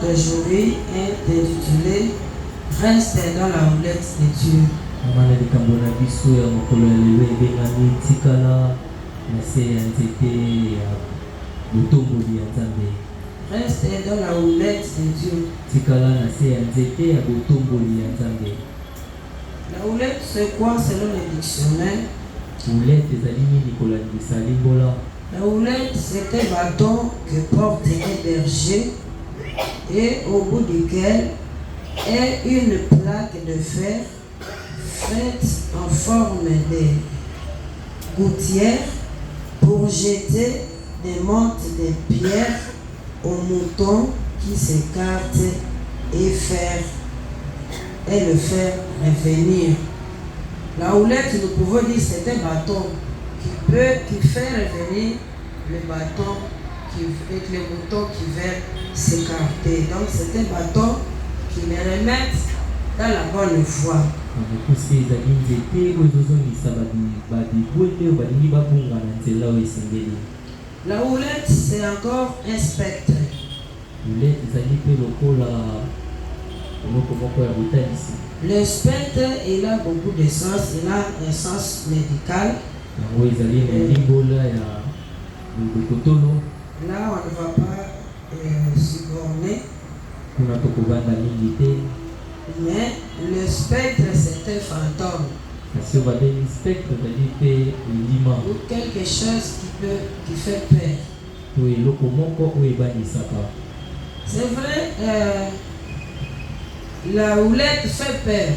d'aujourd'hui est intitulé Reste dans la houlette de Dieu. Reste dans la houlette de Dieu. La houlette, c'est quoi selon le dictionnaire? La houlette, c'est un bâton que porte un berger et au bout duquel est une plaque de fer faite en forme de gouttière pour jeter des montes de pierre aux moutons qui s'écartent et le faire revenir. La houlette, nous pouvons dire, c'est un bâton qui fait revenir le bâton avec les moutons qui veulent s'écarter. Donc c'est un bâton qui les remet dans la bonne voie. La houlette, c'est encore un spectre. Le spectre, il a beaucoup de sens. Il a un sens médical. Là, on ne va pas s'y borner. Mais le spectre, c'est un fantôme. Ou quelque chose qui fait peur. C'est vrai, la houlette fait peur.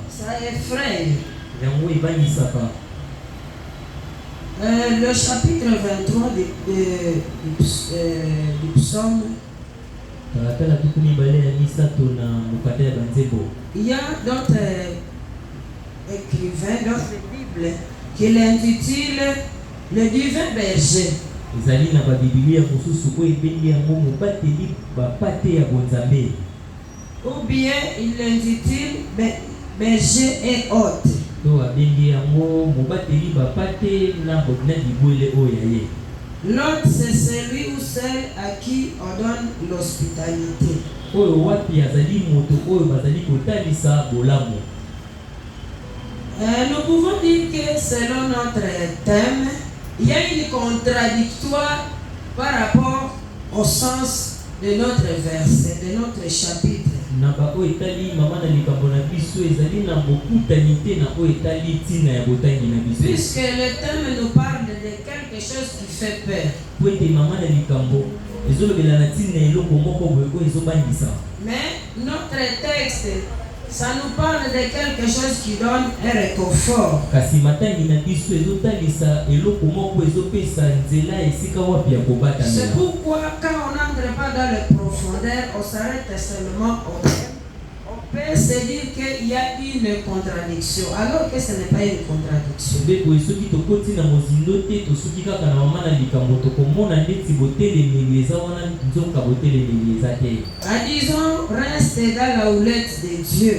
Ça effraie. Le chapitre 23 du psaume, il y a d'autres écrivains, d'autres Bibles, qui l'intitulent le divin berger. Ou bien il l'intitule berger et hôte. L'hôte, c'est celui ou celle à qui on donne l'hospitalité. Nous pouvons dire que selon notre thème, il y a une contradictoire par rapport au sens de notre verset, de notre chapitre. Puisque le thème nous parle de quelque chose qui fait peur. Mais notre texte, ça nous parle de quelque chose qui donne un réconfort. C'est pourquoi quand on n'entre pas dans les profondeurs, on s'arrête seulement au thème. On peut se dire qu'il y a une contradiction, alors que ce n'est pas une contradiction. Disons, reste dans la houlette de Dieu.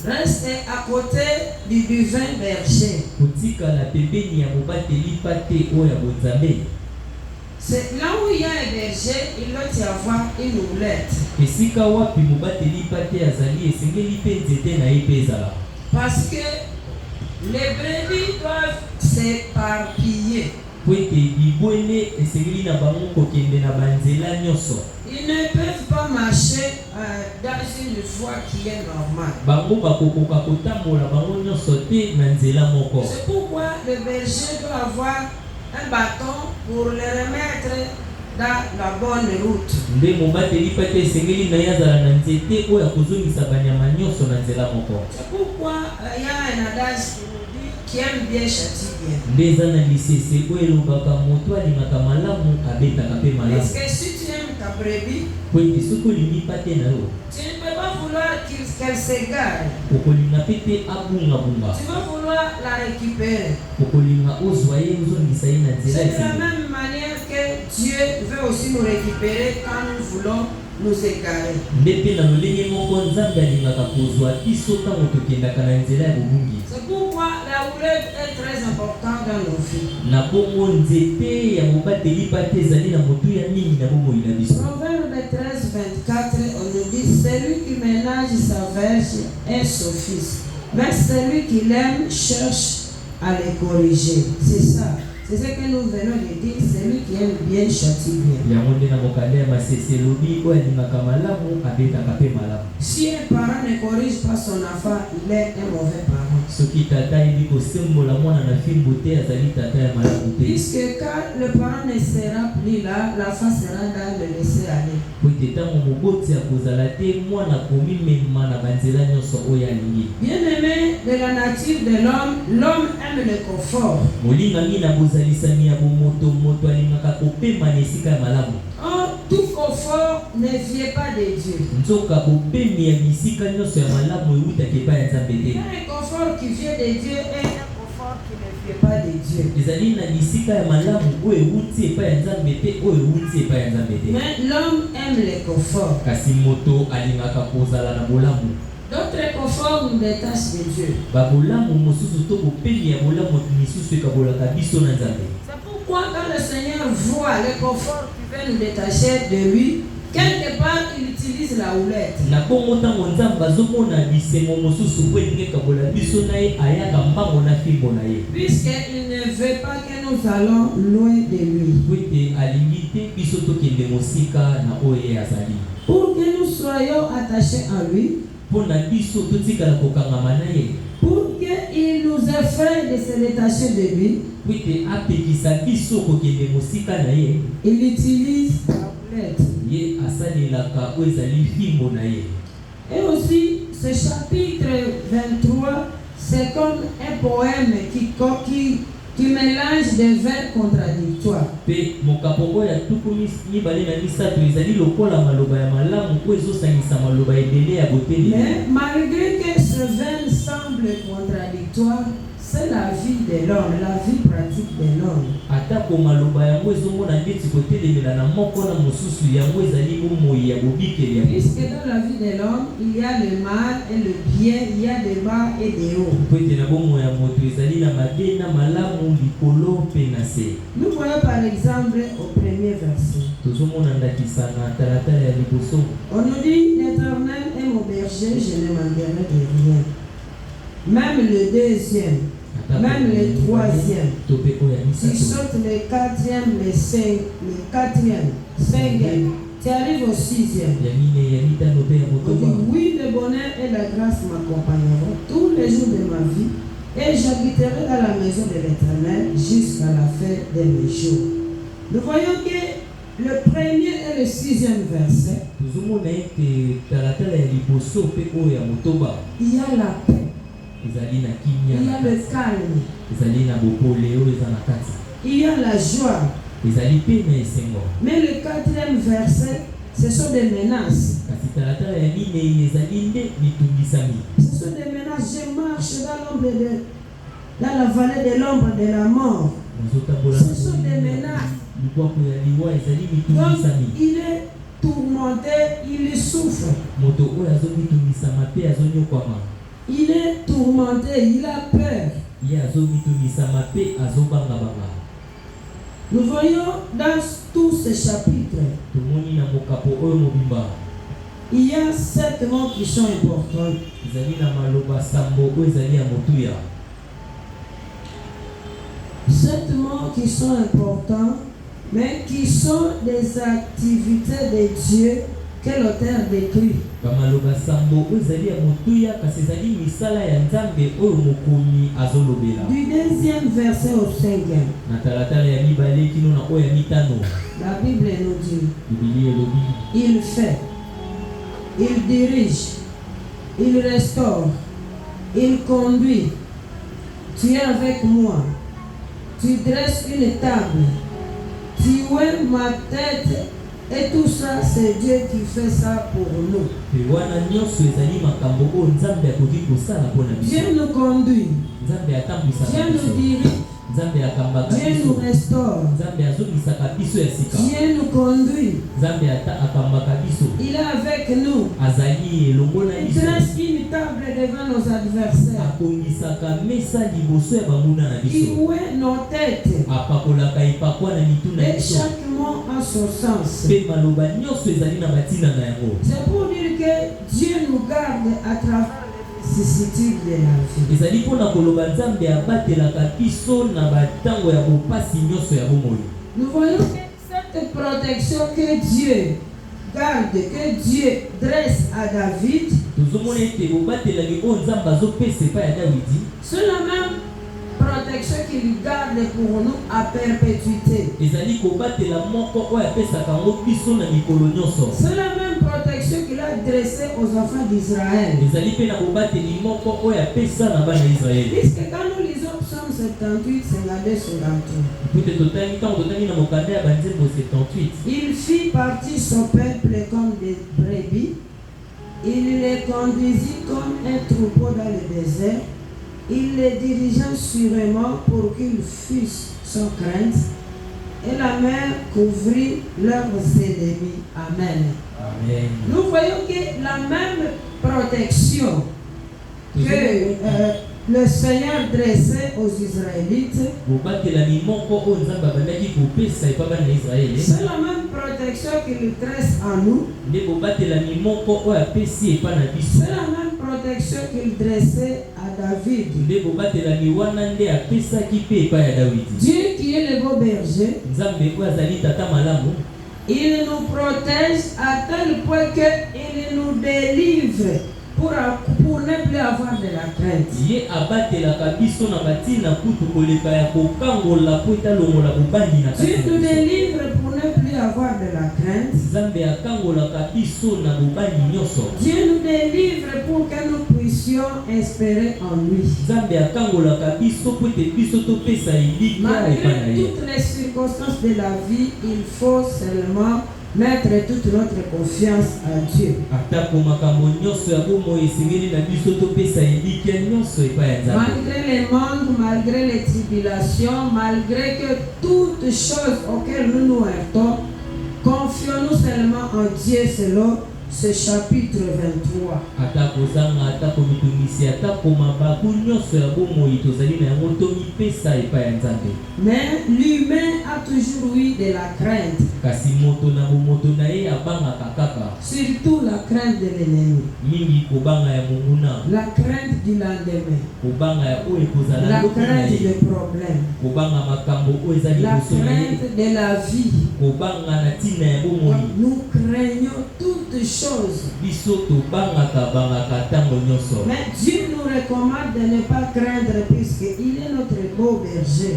Reste à côté du divin berger. C'est là où il y a un berger, il doit y avoir une houlette. Parce que les brebis doivent s'éparpiller. Ils ne peuvent pas marcher dans une voie qui est normale. C'est pourquoi le berger doit avoir un bâton pour le remettre dans la bonne route. C'est pourquoi il y a un adage qui nous dit qui aime bien châtie bien. Est-ce que si tu aimes ta brebis, tu ne peux pas vouloir qu'elle s'égare. Tu vas vouloir la récupérer. C'est de la même manière que Dieu veut aussi nous récupérer quand nous voulons nous égarer. C'est pourquoi la houlette est très important dans nos vies. Proverbe 13:24, on nous dit, celui qui ménage sa verge est sophiste, mais celui qui l'aime cherche à les corriger. C'est ça. C'est ce que nous venons de dire, celui qui aime bien châtie bien. Si un parent ne corrige pas son enfant, il est un mauvais parent. Puisque quand le parent ne sera plus là, l'enfant sera dans le laisser aller. Bien aimé de la nature de l'homme, l'homme aime le confort. Or, tout confort ne vient pas de Dieu. Il y a un confort qui vient de Dieu et un confort qui ne vient pas de Dieu. Mais l'homme aime le confort. D'autres conforts nous détachent de Dieu. C'est pourquoi quand le Seigneur voit le confort qui veut nous détacher de lui, quelque part il utilise la houlette. Puisqu'il ne veut pas que nous allons loin de lui. Pour que nous soyons attachés à lui, pour qu'il nous effraie de se détacher de lui, il utilise la houlette. Et aussi, ce chapitre 23, c'est comme un poème qui mélange des vers contradictoires. Mais malgré que ce vers semble contradictoire, c'est la vie de l'homme, la vie pratique de l'homme. Puisque dans la vie de l'homme, il y a le mal et le bien, il y a des bas et des hauts. Nous voyons par exemple au premier verset. On nous dit, l'Éternel est mon berger, je ne manquerai de rien. Même le deuxième, même le troisième, tu sautes le quatrième, le quatrième, cinquième, tu arrives au sixième. On dit, oui, le bonheur et la grâce m'accompagneront tous les jours de ma vie, et j'habiterai dans la maison de l'Éternel jusqu'à la fin de mes jours. Nous voyons que le premier et le sixième verset, il y a la paix. Il y a le calme. Il y a la joie. Mais le quatrième verset, ce sont des menaces. Ce sont des menaces. Je marche dans la vallée de l'ombre de la mort. Ce sont des menaces. Donc, il est tourmenté, il souffre. Il est tourmenté, il a peur. Nous voyons dans tous ces chapitres, il y a 7 mots qui sont importants. 7 mots qui sont importants, mais qui sont des activités de Dieu que l'auteur décrit. Du deuxième verset au cinquième, la Bible nous dit, il fait, il dirige, il restaure, il conduit, tu es avec moi, tu dresses une table, tu es ma tête. Et tout ça, c'est Dieu qui fait ça pour nous. Dieu nous conduit. Dieu nous dirige. Dieu nous restaure. Dieu nous conduit. Il est avec nous. Il dresse une table devant nos adversaires. Il ouvre nos têtes. Et chaque mot a son sens. C'est pour dire que Dieu nous garde à travers les vicissitudes de la vie. Nous voyons que cette protection que Dieu garde, que Dieu dresse à David, c'est la même protection qu'il garde pour nous à perpétuité. C'est la même protection qu'il a dressée aux enfants d'Israël. Puisque quand nous lisons Psaume 78, c'est la 258. Il fit partir son peuple comme des brebis. Il les conduisit comme un troupeau dans le désert. Il les dirigea sûrement pour qu'ils fussent sans crainte, et la mer couvrit leurs ennemis. Amen. Amen. Nous voyons que la même protection que le Seigneur dressait aux Israélites, c'est la même protection qu'il dresse à nous. C'est la même protection qu'il dressait à David. Dieu qui est le beau berger, il nous protège à tel point qu'il nous délivre pour ne plus avoir de la crainte. Dieu nous délivre pour ne plus avoir de la crainte. Dieu nous délivre pour que nous puissions espérer en lui. Malgré toutes les circonstances de la vie, il faut seulement mettre toute notre confiance à Dieu. Malgré les manques, malgré les tribulations, malgré que toutes choses auxquelles nous nous heurtons, confions-nous seulement en Dieu selon ce chapitre 23. Mais l'humain a toujours eu de la crainte. Surtout la crainte de l'ennemi. La crainte du lendemain. La crainte des problèmes. La crainte de la vie. Nous craignons toutes choses. Mais Dieu nous recommande de ne pas craindre puisqu'il est notre beau berger.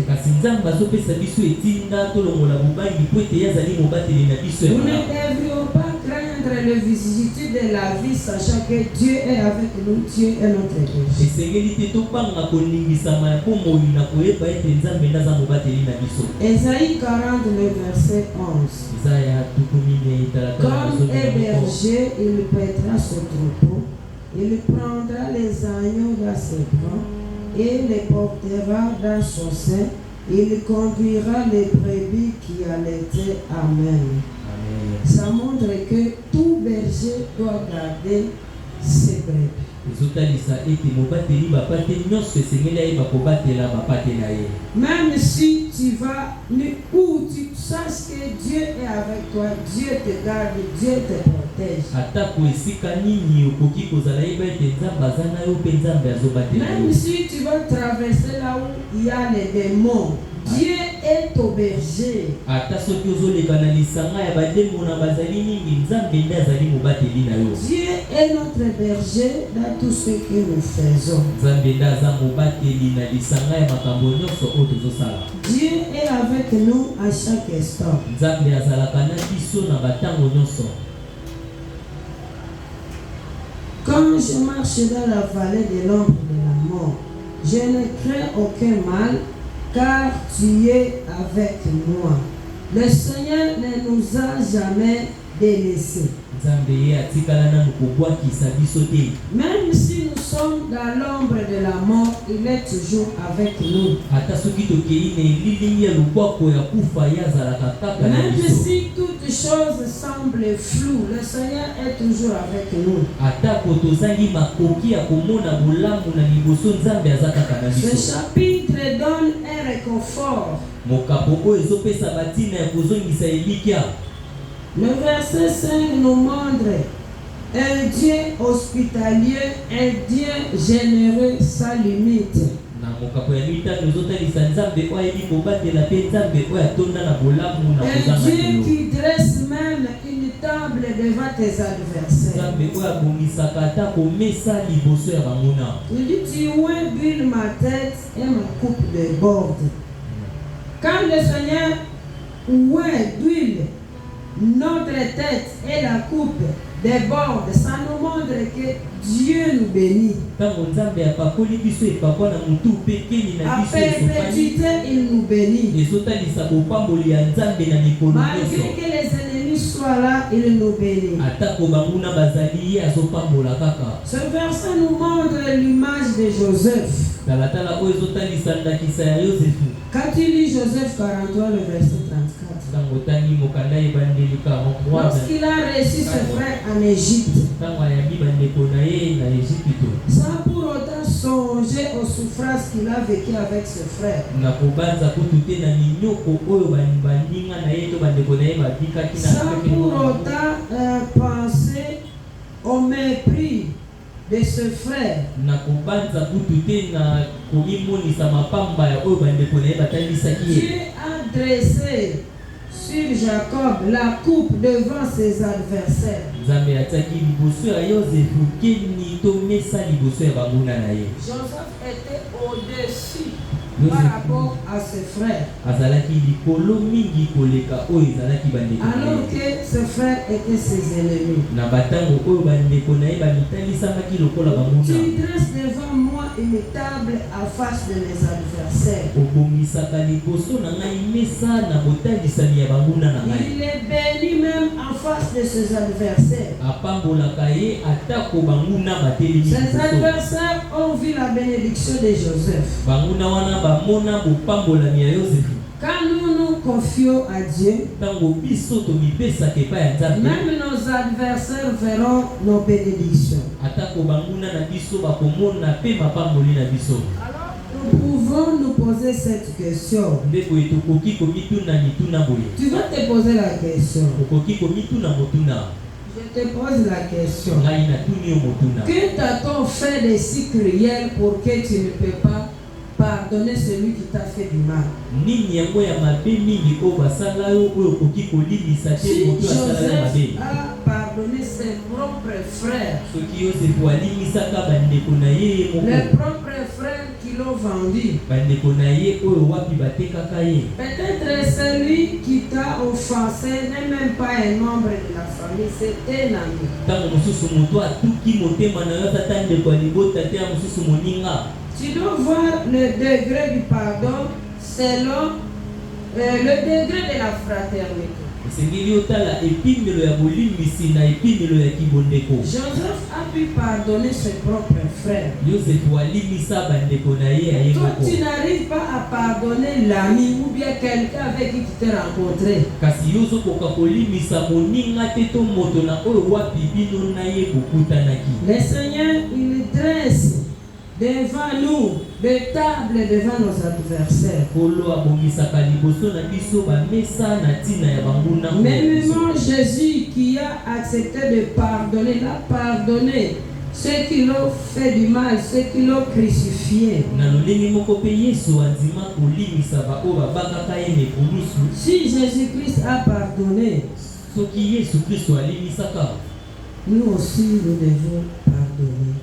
Nous ne devrions pas craindre les vicissitudes de la vie, sachant que Dieu est avec nous, Dieu est notre berger. Ésaïe 49, verset 11. Comme est berger, il paîtra son troupeau, il prendra les agneaux dans ses bras et les portera dans son sein, il conduira les brebis qui allaitaient. Amen. Ça montre que tout berger doit garder ses brebis. Même si tu vas où tu saches que Dieu est avec toi, Dieu te garde, Dieu te protège. Même si tu vas traverser là où il y a les démons, Dieu est ton berger. Dieu est notre berger dans tout ce que nous faisons. Dieu est avec nous à chaque instant. Quand je marche dans la vallée de l'ombre de la mort, je ne crains aucun mal, car tu es avec moi. Le Seigneur ne nous a jamais délaissé. Même si nous sommes dans l'ombre de la mort, il est toujours avec nous. Même si toutes choses semblent floues, le Seigneur est toujours avec nous. Ce chapitre donne un réconfort. Le verset 5 nous montre un Dieu hospitalier, un Dieu généreux sans limite. Un Dieu qui dresse même une table devant tes adversaires. Il dit, tu huiles ma tête et ma coupe déborde. Quand le Seigneur huile notre tête et la coupe déborde, ça nous montre que Dieu nous bénit. À perpétuité, il nous bénit. Malgré que les ennemis soient là, il nous bénit. Ce verset nous montre l'image de Joseph. Quand il lit Joseph 43, le verset 34, lorsqu'il a reçu ses frères en Égypte, sans pour autant songer aux souffrances qu'il a vécues avec ses frères, sans pour autant penser au mépris de ce frère, Dieu a dressé sur Jacob la coupe devant ses adversaires. Joseph était au-dessus par rapport à ses frères, alors que ses frères étaient ses ennemis. Tu dresses devant moi une table à face de mes adversaires. Il est béni même en face de ses adversaires. Ses adversaires ont vu la bénédiction de Joseph. Quand nous nous confions à Dieu, même nos adversaires verront nos bénédictions. Alors, nous pouvons nous poser cette question. Tu vas te poser la question. Je te pose la question. Que t'a-t-on fait de si cruel pour que tu ne peux pas pardonner celui qui t'a fait du mal? Si Joseph a pardonné ses propres frères, les propres frères qui l'ont vendu, peut-être celui qui t'a offensé n'est même pas un membre de la famille, c'est un ami. Tu dois voir le degré du pardon selon le degré de la fraternité. Joseph a pu pardonner ses propres frères. Toi, tu n'arrives pas à pardonner l'ami ou bien quelqu'un avec qui tu t'es rencontré. Le Seigneur, il dresse devant nous des tables devant nos adversaires. Même Jésus qui a accepté de pardonner, l'a pardonné ceux qui l'ont fait du mal, ceux qui l'ont crucifié. Si Jésus-Christ a pardonné, nous aussi nous devons pardonner.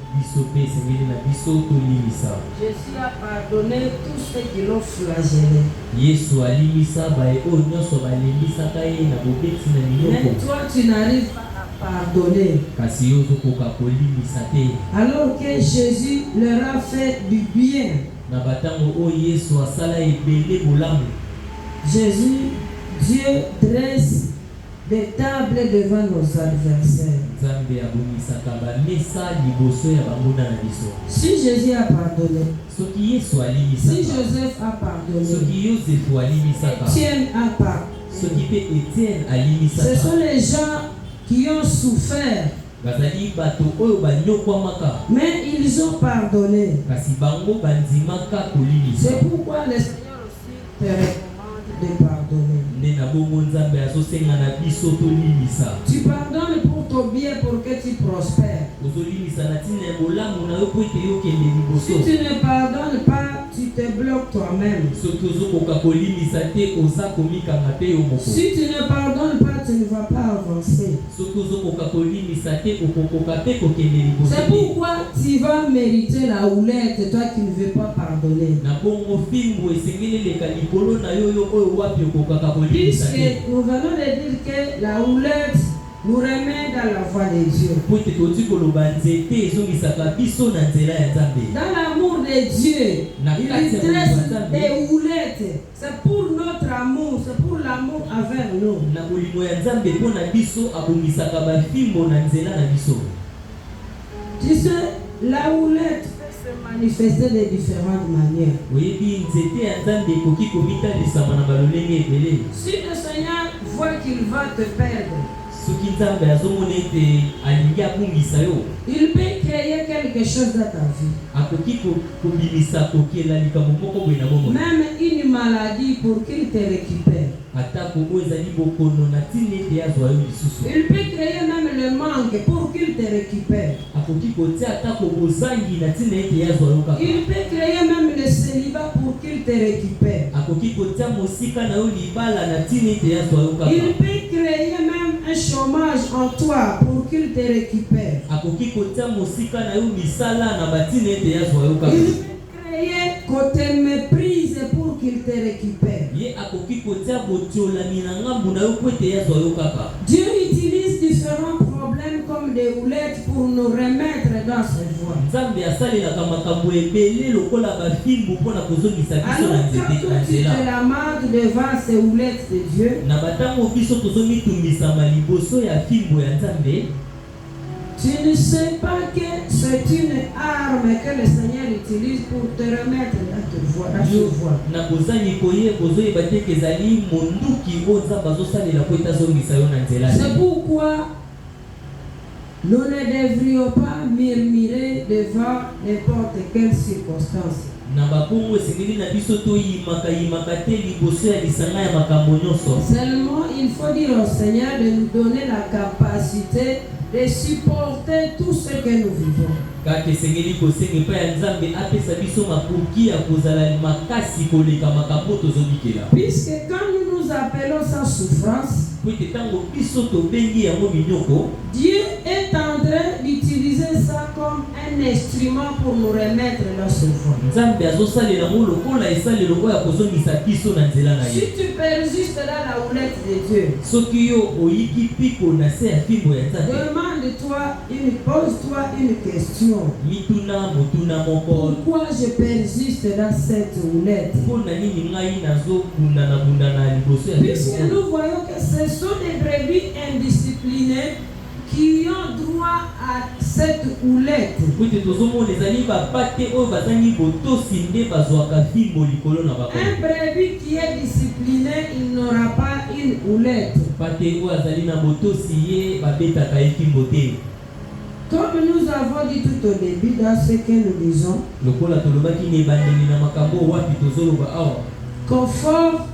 Jésus a pardonné tous ceux qui l'ont flagellé. Mais toi tu n'arrives pas à pardonner. Alors que Jésus leur a fait du bien. Jésus, Dieu dresse des tables devant nos adversaires. Si Jésus a pardonné, si Joseph a pardonné, Étienne a pardonné, ce sont les gens qui ont souffert, mais ils ont pardonné. C'est pourquoi le Seigneur aussi te recommande de pardonner. Tu pardonnes pour ton bien, pour que tu prospères. Si tu ne pardonnes pas, tu te bloques toi-même. Si tu ne pardonnes pas, tu ne vas pas avancer. C'est pourquoi tu vas mériter la houlette, toi qui ne veux pas pardonner. Puisque nous venons de dire que la houlette nous remet dans la voie de Dieu. Dans l'amour de Dieu, il dresse des houlettes. C'est pour notre amour, c'est pour l'amour envers nous. Tu sais, la houlette peut se manifester de différentes manières. Si le Seigneur voit qu'il va te perdre, il peut créer quelque chose dans ta vie. Même une maladie pour qu'il te récupère. Il peut créer même le manque pour qu'il te récupère. Il peut créer même le célibat pour qu'il te récupère. Il peut créer même un chômage en toi pour qu'il te récupère. Il peut créer qu'on te méprise pour qu'il te récupère. Dieu utilise différents problèmes comme des houlettes pour nous remettre dans ses voies. Alors quand tu te lamarres devant ces houlettes de Dieu, tu ne sais pas que c'est une arme que le Seigneur utilise pour te remettre dans ta voie. C'est pourquoi nous ne devrions pas murmurer devant n'importe quelle circonstance. Seulement, il faut dire au Seigneur de nous donner la capacité de supporter tout ce que nous vivons. Puisque quand nous nous appelons sa souffrance, Dieu est en train d'utiliser ça comme un instrument pour nous remettre dans ce voie. Si tu persistes dans la houlette de Dieu, pose-toi une question. Pourquoi je persiste dans cette houlette? Puisque nous voyons que ce sont des brebis indisciplinées qui ont droit à cette houlette. Un brebis qui est discipliné, il n'aura pas une houlette. Comme nous avons dit tout au début dans ce que nous disons, confort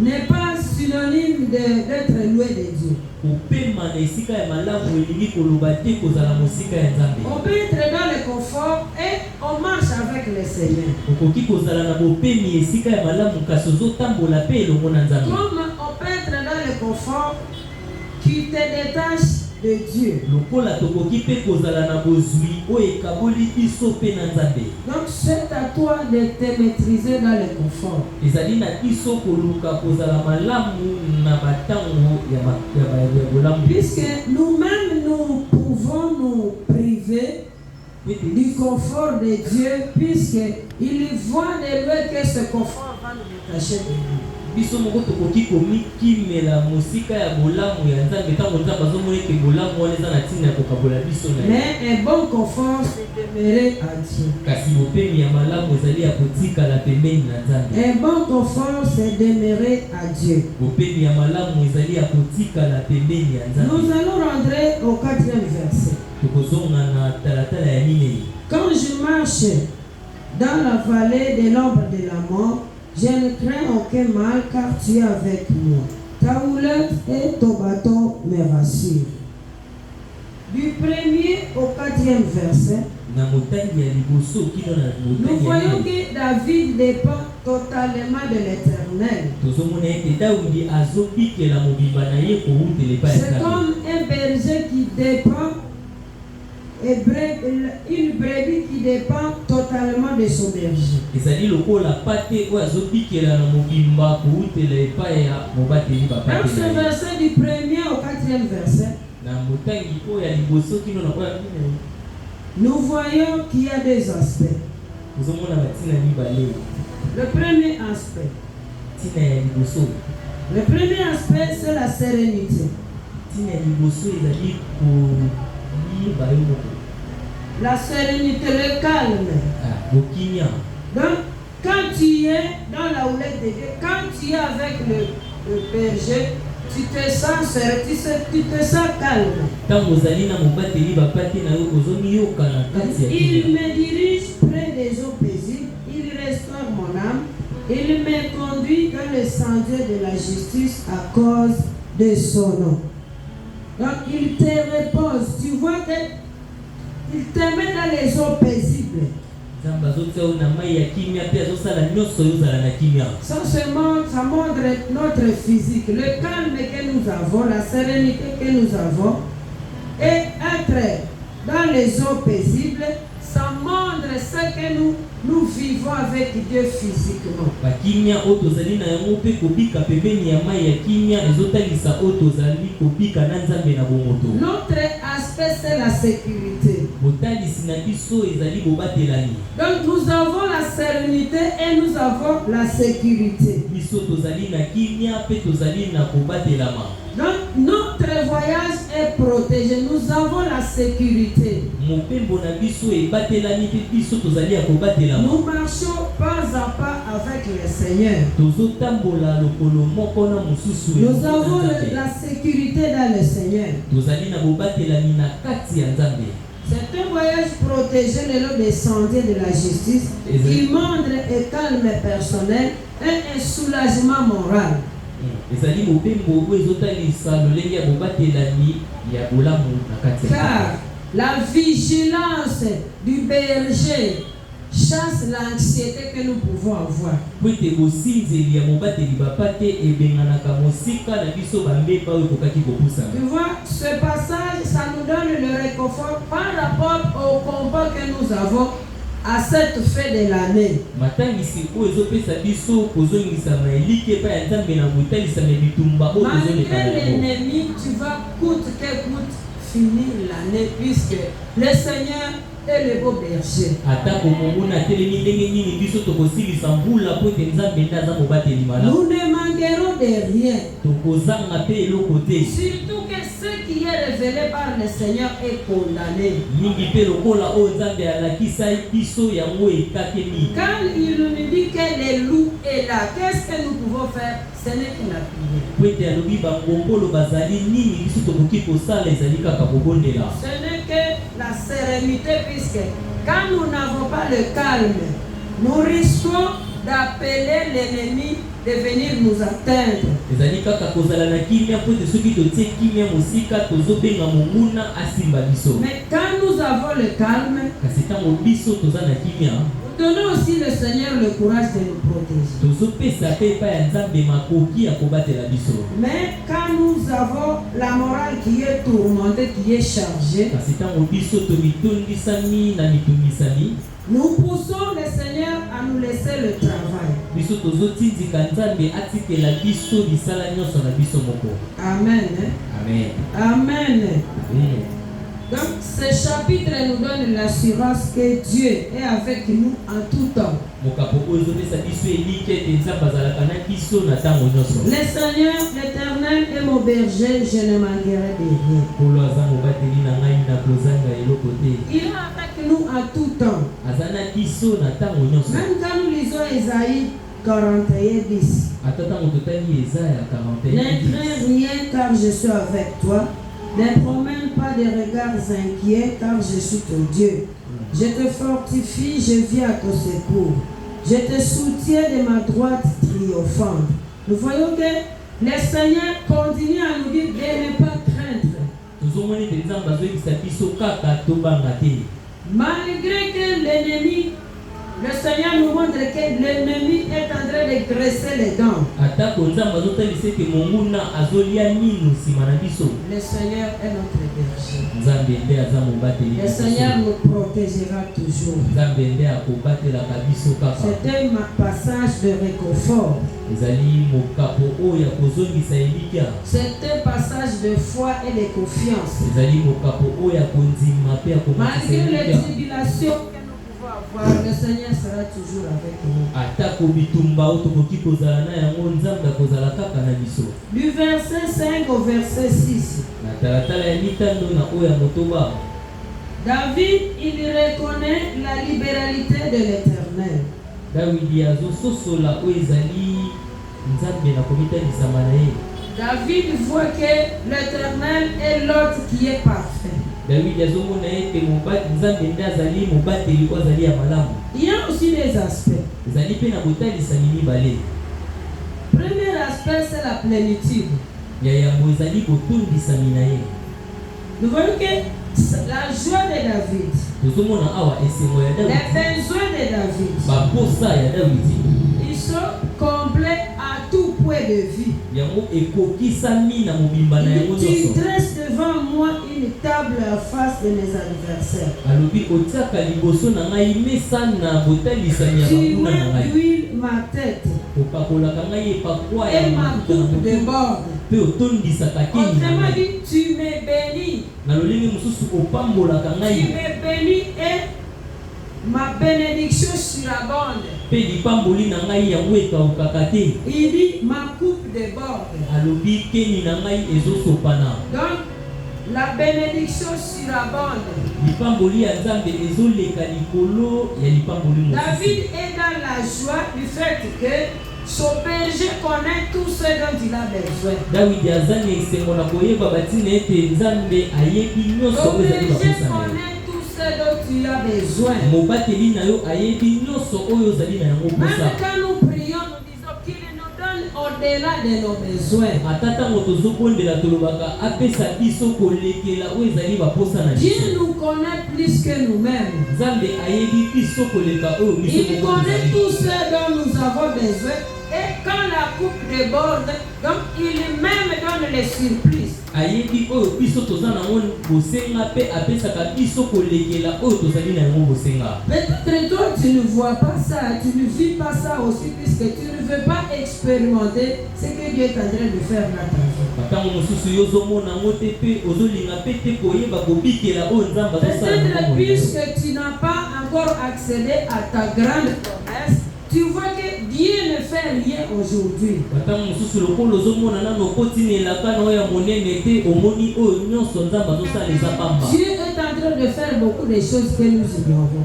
n'est pas synonyme d'être loin de Dieu. On peut être dans le confort et on marche avec le Seigneur. Comme on peut être dans le confort, tu te détaches de Dieu. Donc c'est à toi de te maîtriser dans le confort. Puisque nous-mêmes nous pouvons nous priver du confort de Dieu, puisqu'il voit de loin que ce confort va nous détacher de lui. biso moko tokoki komikimela mosika ya bolamu ya Nzambe tango Nzambe azomona ete bolamu wana eza na ntina ya kokabola biso na ye. Mais un bon confort c'est demeurer à Dieu. Kasi bopemi ya malamu ezali ya kotikala pembeni na Nzambe. Un bon confort c'est demeurer à Dieu. Bopemi ya malamu ezali ya kotikala pembeni ya Nzambe. Nous allons rentrer au 4e verset. Tokozonga na talatala ya minei. Quand je marche dans la vallée de l'ombre de la mort, je ne crains aucun mal car tu es avec moi. Ta houlette et ton bâton me rassurent. Du 1er au 4e verset, nous voyons que David dépend totalement de l'Éternel. C'est comme un berger qui dépend, une brebis qui dépend totalement de son berger. Dans ce verset du 1er au 4e verset, nous voyons qu'il y a deux aspects. Le premier aspect, c'est la sérénité. La sérénité, le calme. Donc, quand tu es dans la houlette de Dieu, quand tu es avec le berger, tu te sens serein, tu te sens calme. Il me dirige près des eaux paisibles, il restaure mon âme, il me conduit dans le sentier de la justice à cause de son nom. Donc il te repose, tu vois qu'il te met dans les eaux paisibles. Ça montre notre physique, le calme que nous avons, la sérénité que nous avons, et être dans les eaux paisibles, ça montre ce que nous vivons avec Dieu physiquement. L'autre aspect, c'est la sécurité. Donc nous avons la sérénité et nous avons la sécurité. Donc notre voyage est protégé, nous avons la sécurité. Nous marchons pas à pas avec le Seigneur. Nous avons la sécurité dans le Seigneur. C'est un voyage protégé le long des sentiers de la justice qui montre un calme personnel et un soulagement moral. Car la vigilance du berger chasse l'anxiété que nous pouvons avoir. Tu vois, ce passage, ça nous donne le réconfort par rapport au combat que nous avons à cette fin de l'année. Malgré l'ennemi, tu vas coûte que coûte finir l'année puisque le Seigneur est le beau berger. Nous ne manquerons de rien. Surtout que ce qui est révélé par le Seigneur est condamné. Quand il nous dit que le loup est là, qu'est-ce que nous pouvons faire? Ce n'est que la prière. Ce n'est que la sérénité, puisque quand nous n'avons pas le calme, nous risquons d'appeler l'ennemi de venir nous atteindre. Mais quand nous avons le calme, donnons aussi le Seigneur le courage de nous protéger. Mais quand nous avons la morale qui est tourmentée, qui est chargée, nous poussons le Seigneur à nous laisser le travail. Amen. Amen. Amen. Donc, ce chapitre nous donne l'assurance que Dieu est avec nous en tout temps. Le Seigneur, l'Éternel est mon berger, je ne manquerai de rien. Il est avec nous en tout temps. Même quand nous lisons Ésaïe 41:10. Ne crains rien car je suis avec toi. Ne promène pas de regards inquiets car je suis ton Dieu. Je te fortifie, je viens à ton secours. Je te soutiens de ma droite triomphante. Nous voyons que le Seigneur continue à nous dire de ne pas craindre. Malgré que l'ennemi, le Seigneur nous montre que l'ennemi est en train de graisser les dents. Le Seigneur est notre berger. Le Seigneur nous protégera toujours. C'est un passage de réconfort. C'est un passage de foi et de confiance. Malgré les tribulations, le Seigneur sera toujours avec nous. Du verset 5 au verset 6. David, il reconnaît la libéralité de l'Éternel. David voit que l'Éternel est l'autre qui est parfait. Il y a aussi des aspects. Premier aspect, c'est la plénitude. Nous voyons que la joie de David, les besoins de David, ils sont complets à tout point de vue. Tu dresses devant moi une table à face de mes adversaires. Tu m'huiles ma tête et ma coupe déborde. Autrement dit, tu me bénis. Tu me bénis et ma bénédiction surabonde. Il dit ma coupe déborde. Donc la bénédiction surabonde. David est dans la joie du fait que son berger connaît tout ce dont il a besoin. Le berger connaît tout ce dont il a besoin. Même quand nous prions, nous disons qu'il nous donne au-delà de nos besoins. Dieu nous connaît plus que nous-mêmes. Il connaît tout ce dont nous avons besoin. Et quand la coupe déborde, donc il même donne les surprises. Peut-être toi tu ne vois pas ça, tu ne vis pas ça aussi, puisque tu ne veux pas expérimenter ce que Dieu est en train de faire dans ta vie. Peut-être puisque tu n'as pas encore accédé à ta grande promesse, tu vois que Dieu ne fait rien aujourd'hui. Dieu est en train de faire beaucoup de choses que nous ignorons.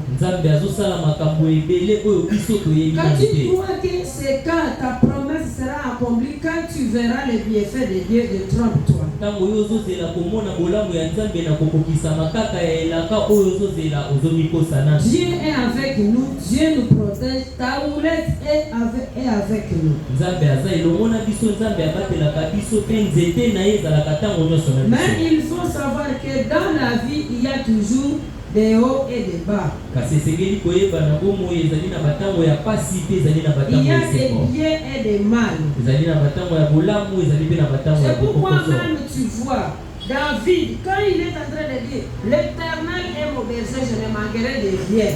Quand tu crois que c'est quand ta promesse sera accomplie, quand tu verras les bienfaits de Dieu, ne trompe-toi. Dieu est avec nous, Dieu nous protège, ta houlette est avec nous. Mais il faut savoir que dans la vie, il y a toujours des hauts et des bas. Il y a des biens et des mal. C'est pourquoi même tu vois David, quand il est en train de dire l'Éternel est mon berger, je ne manquerai de rien.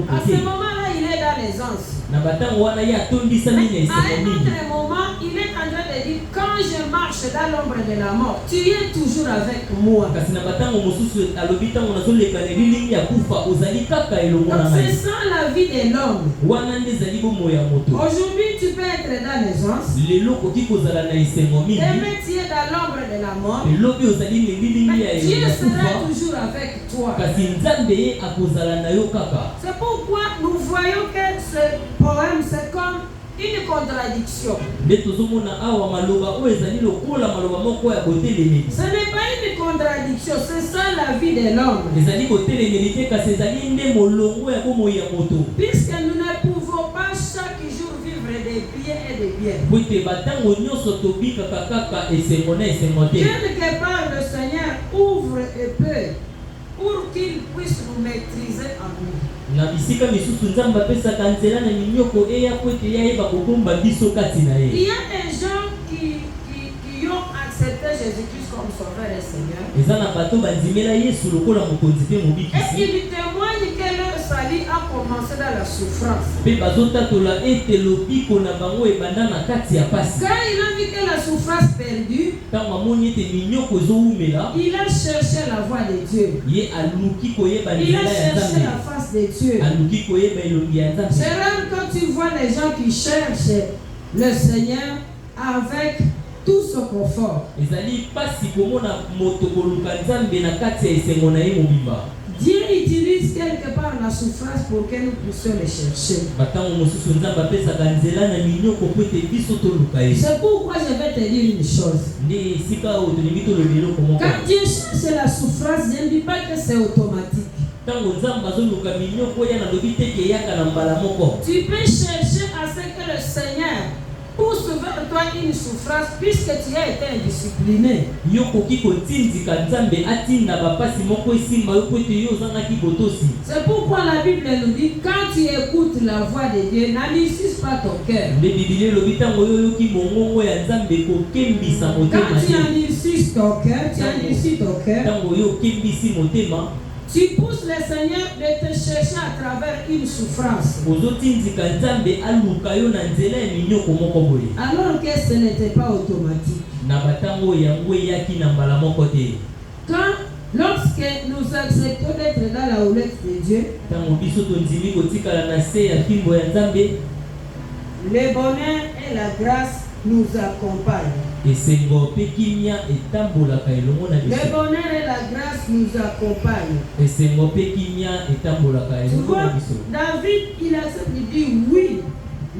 À ce moment-là, il est dans l'aisance. Mais à un autre moment, il est en train de te dire, quand je marche dans l'ombre de la mort, tu es toujours avec moi. Donc c'est ça la vie de l'homme. Aujourd'hui tu peux être dans l'aisance. Demain tu es dans l'ombre de la mort. Mais Dieu sera toujours avec toi. C'est pourquoi nous voyons que ce poème c'est comme une contradiction. Ce n'est pas une contradiction, c'est ça la vie de l'homme. Puisque nous ne pouvons pas chaque jour vivre des biens et des biens. Quelque part le Seigneur ouvre et peut pour qu'il puisse nous maîtriser en nous. Il y a des gens qui ont accepté Jésus-Christ comme sauveur et Seigneur. Et ils témoignent que leur salut a commencé dans la souffrance. Quand il a vu que la souffrance perdue, il a cherché la voix de Dieu. Il a cherché la face de Dieu. C'est rare quand tu vois les gens qui cherchent le Seigneur avec tout ce confort. Dieu utilise quelque part la souffrance pour que nous puissions les chercher. C'est pourquoi je vais te dire une chose. Quand Dieu cherche la souffrance, je ne dis pas que c'est automatique. Tu peux chercher à ce que le Seigneur pousse vers toi une souffrance puisque tu as été indiscipliné. C'est pourquoi la Bible nous dit, quand tu écoutes la voix de Dieu, n'endurcis pas ton cœur. Quand tu endurcis ton cœur, tu pousses le Seigneur de te chercher à travers une souffrance. Alors que ce n'était pas automatique. Lorsque nous acceptons d'être dans la houlette de Dieu, le bonheur et la grâce nous accompagnent. Le bonheur et la grâce nous accompagnent. Tu vois, David, il dit oui,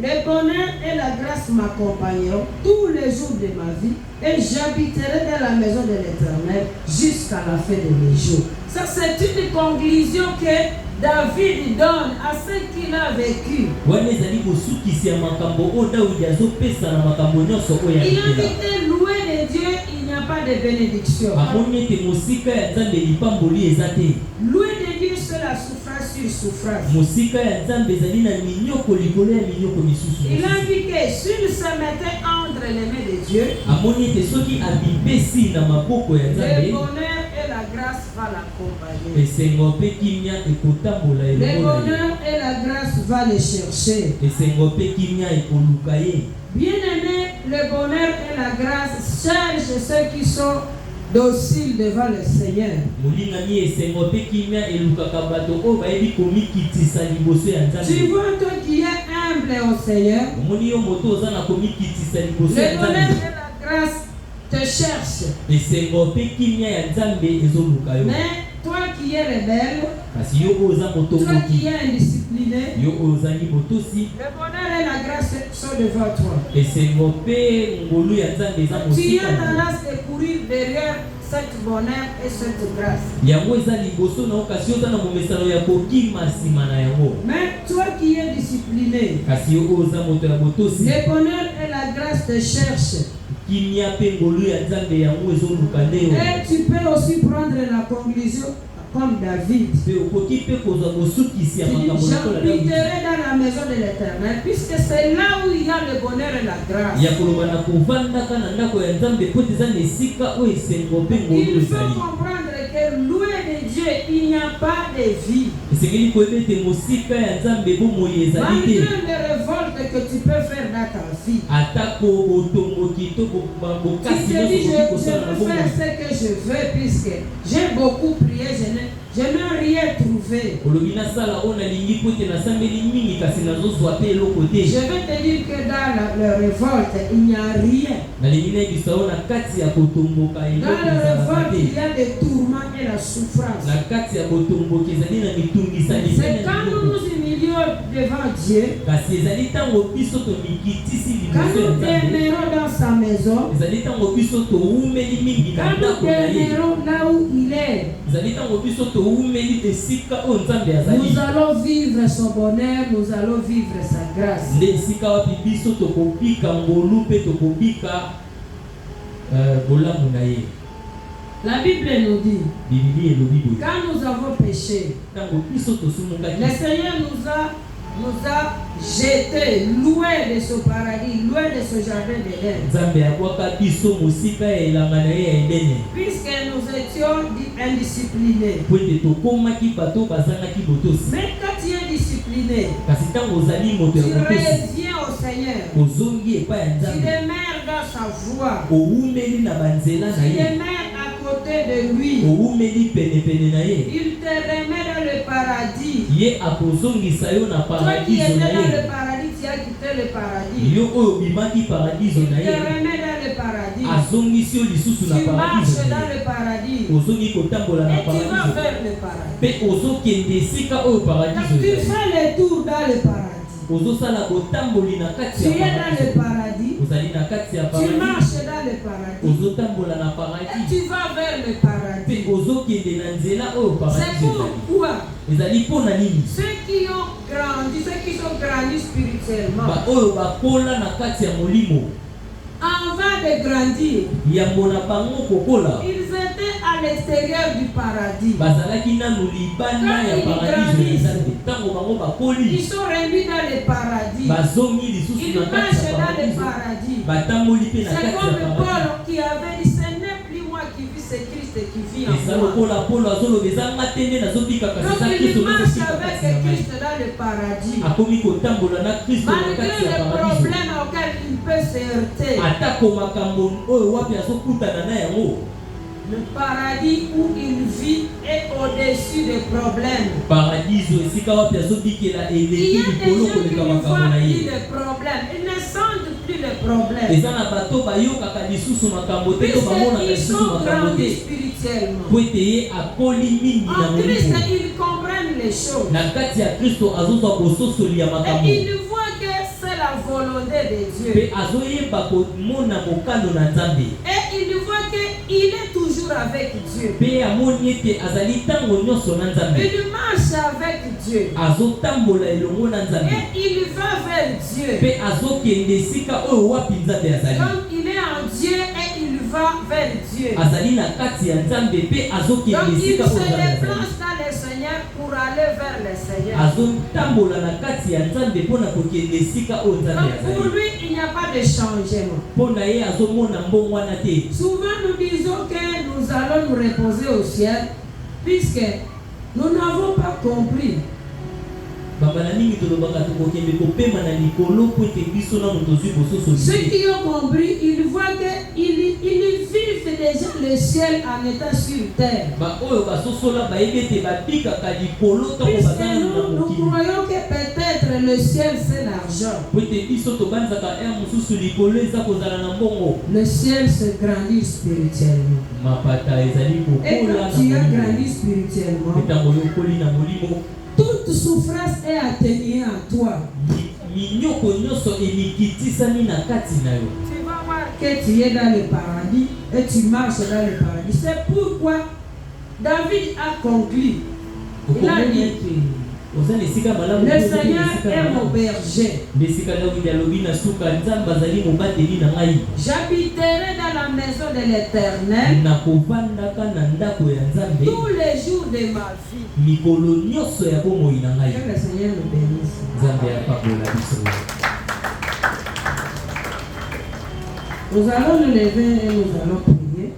le bonheur et la grâce m'accompagneront tous les jours de ma vie et j'habiterai dans la maison de l'Éternel jusqu'à la fin de mes jours. Ça, c'est une conclusion que David donne à ce qu'il a vécu. Il a été loué de Dieu, il n'y a pas de bénédiction. Loué de Dieu, c'est la souffrance sur souffrance. Il a dit que s'il se mettait entre les mains de Dieu, le bonheur et la grâce va l'accompagner. Le bonheur et la grâce va les chercher. Bien-aimé, le bonheur et la grâce cherchent ceux qui sont dociles devant le Seigneur. Tu vois, toi qui es humble au Seigneur, le bonheur et la grâce te cherchent. Mais toi qui es rebelle, toi qui es indiscipliné, le bonheur et la grâce sont devant toi. Tu as tendance de courir derrière cette bonheur et cette grâce. Mais toi qui es discipliné, le bonheur et la grâce te cherchent. Et tu peux aussi prendre la conclusion comme David. J'habiterai dans la maison de l'Éternel, puisque c'est là où il y a le bonheur et la grâce. Il faut comprendre que loué de Dieu, il n'y a pas de vie. Malgré les révoltes que tu peux faire dans ta vie, Tu te dis, je veux faire ce que je veux puisque j'ai beaucoup prié, je n'ai rien trouvé. Je vais te dire que dans la révolte, il n'y a rien. Dans la révolte, il y a des tourments et la souffrance. C'est quand nous nous humilions devant Dieu, quand nous demeurons dans sa maison, quand nous demeurons là où il est, nous allons vivre son bonheur, nous allons vivre sa grâce. La Bible nous dit, quand nous avons péché, le Seigneur nous a jetés loin de ce paradis, loin de ce jardin d'Éden. Puisque nous étions indisciplinés. Mais quand tu es discipliné, tu reviens au Seigneur. Tu demeures dans sa voie. Tu demeures à côté de lui. Il te remet dans le paradis. Toi qui étais dans le paradis, tu as quitté le paradis. Il te remet dans le paradis. Tu marches dans le paradis. Et tu vas vers le paradis. Donc tu fais le tour dans le paradis. Tu es dans le paradis. Tu marches dans le paradis. Et tu vas vers le paradis. C'est pourquoi ceux qui ont grandi, ceux qui sont grandis spirituellement, avant de grandir, ils étaient à l'extérieur du paradis. Quand ils sont remis dans le paradis. Ils marchent dans le paradis. C'est comme Paul qui avait dit, ce n'est plus moi qui vis, c'est Christ qui vit en moi. Donc il marche avec Christ dans le paradis. Malgré les problèmes auxquels il peut se heurter. Le paradis où il vit est au-dessus des problèmes. Il y a des gens qui ne voient plus les problèmes. Ils ne sentent plus les problèmes. Puisqu'ils sont grandis spirituellement. En Christ, ils comprennent les choses. Et ils voient que c'est la volonté de Dieu. Et ils voient qu'il est toujours avec Dieu. Il marche avec Dieu. Et il va vers Dieu. Donc il est en Dieu et il va vers Dieu. Donc il se déplace dans le Seigneur pour aller vers le Seigneur. Donc pour lui, il n'y a pas de changement. Souvent nous disons que nous allons nous reposer au ciel puisque nous n'avons pas compris. Ceux qui ont compris, ils voient qu'ils vivent déjà le ciel en étant sur terre. Puisque nous croyons que peut-être le ciel c'est l'argent. Le ciel se grandit spirituellement. Et quand tu as grandi spirituellement, toute souffrance est atténuée en toi. Tu vas voir que tu es dans le paradis et tu marches dans le paradis. C'est pourquoi David a conclu. Il a dit, le Seigneur est mon berger. J'habiterai dans la maison de l'Éternel tous les jours de ma vie. Que le Seigneur nous bénisse. Nous allons nous lever et nous allons prier.